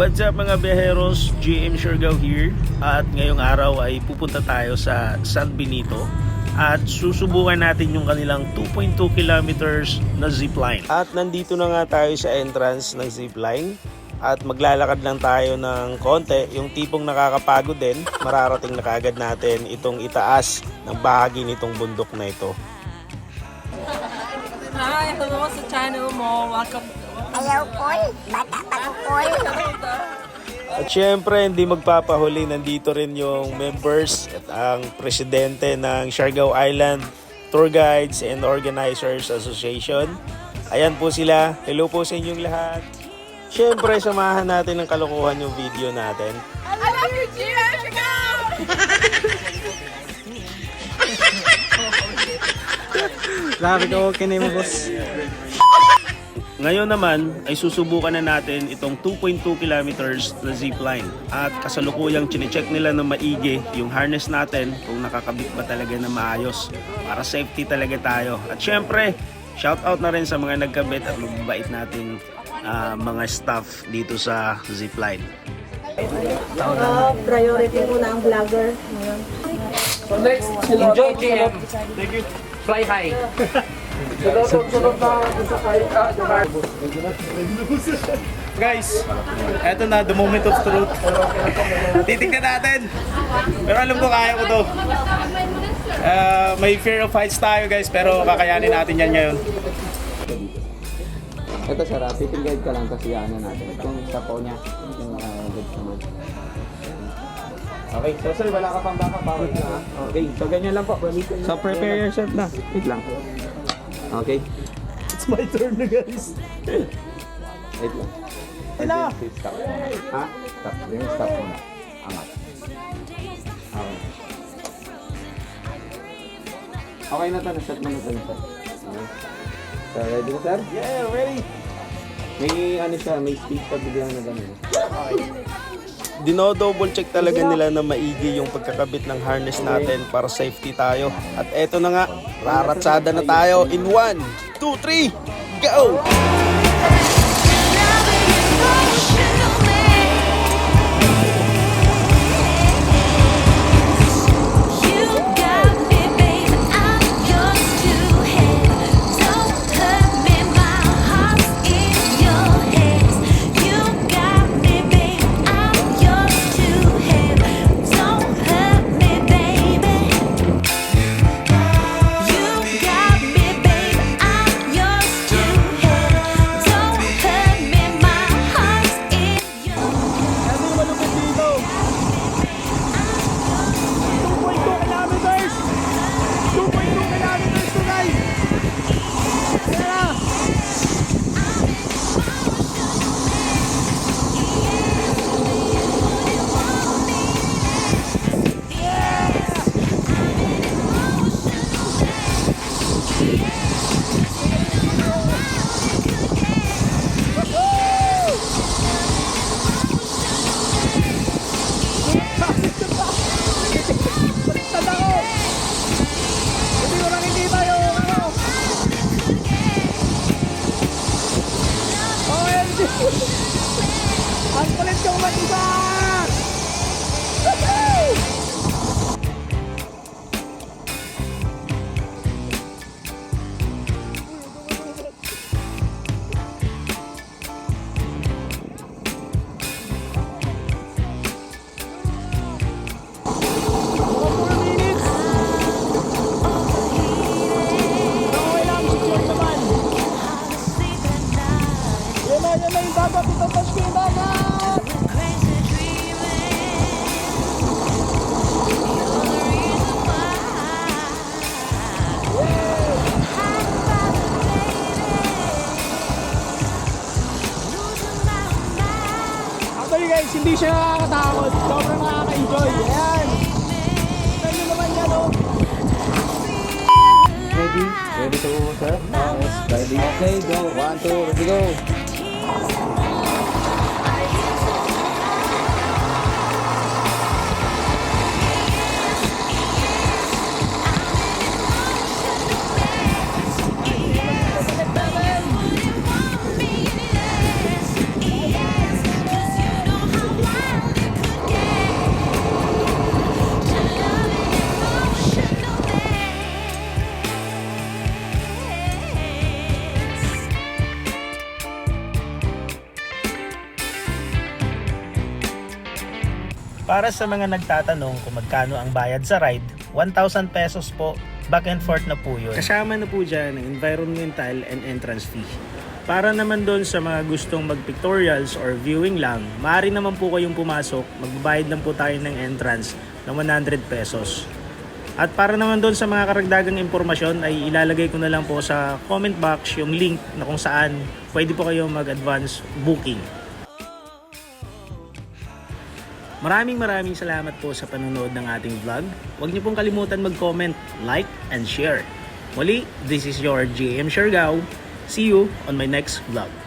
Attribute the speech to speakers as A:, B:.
A: What's up mga biyaheros, GM Siargao here. At ngayong araw ay pupunta tayo sa San Benito at susubukan natin yung kanilang 2.2 kilometers na zipline. At nandito na nga tayo sa entrance ng zipline at maglalakad lang tayo ng konti, yung tipong nakakapagod din. Mararating na kagad natin itong itaas ng bahagi nitong bundok na ito.
B: Hi, hello sa channel mo. Welcome.
C: Ayaw Paul, bata pa ko Paul.
A: At syempre, hindi magpapahuli, nandito rin yung members at ang presidente ng Siargao Island Tour Guides and Organizers Association. Ayan po sila. Hello po sa inyong lahat. Syempre, samahan natin ng kalokohan yung video natin.
B: I love you, GM Siargao!
D: Grabe ka, okay na mo, boss.
A: Ngayon naman ay susubukan na natin itong 2.2 kilometers na zipline at kasalukuyang chinecheck nila na maigi yung harness natin kung nakakabit ba talaga na maayos para safety talaga tayo. At syempre, shout out na rin sa mga nagkabit at mababait nating mga staff dito sa zipline.
E: Priority po na ang vlogger.
B: Enjoy, GM. Thank you. Fly high.
D: Guys, eto na, the moment of truth. Titignan natin. Pero alam ko kaya ko to. May fear of heights tayo guys, pero kakayanin natin yan ngayon.
F: Ito sir, sitting guide ka lang kasi ano natin. Kung sa po niya, yung guide naman. Okay, so sir, wala ka pang backup power na. Okay, so ganyan lang po. So prepare yourself na. Wait lang. Okay.
D: It's my turn na guys.
F: Wait lang.
D: Sila!
F: Stop. Ha? Stop. Yung stop muna. Angat. Okay. Okay na to, na-set mo na to sir. Okay. So ready na sir?
D: Yeah, ready!
F: May ano siya, may speed pa biglang na gano'n.
A: Dino-double check talaga nila na maigi yung pagkakabit ng harness natin para safety tayo. At eto na nga, raratsada na tayo in 1, 2, 3, go!
D: Ang kulit kong mag-isa! Yan na yung dapat ito pa siya dapat! Actually guys, hindi siya nakakatakot. Sobrang nakaka-enjoy. Ayan! Tignan nyo naman yan o.
F: Ready? Ready to go sir? Yes, ready. Okay, go. 1, 2, ready go.
A: Para sa mga nagtatanong kung magkano ang bayad sa ride, 1,000 pesos po, back and forth na po yun. Kasama na po dyan ang environmental and entrance fee. Para naman doon sa mga gustong mag-pictorials or viewing lang, maaari naman po kayong pumasok, magbabayad lang po tayo ng entrance ng 100 pesos. At para naman doon sa mga karagdagang impormasyon ay ilalagay ko na lang po sa comment box yung link na kung saan pwede po kayo mag-advance booking. Maraming salamat po sa panonood ng ating vlog. Huwag niyo pong kalimutan mag-comment, like, and share. Muli, this is your JM Siargao. See you on my next vlog.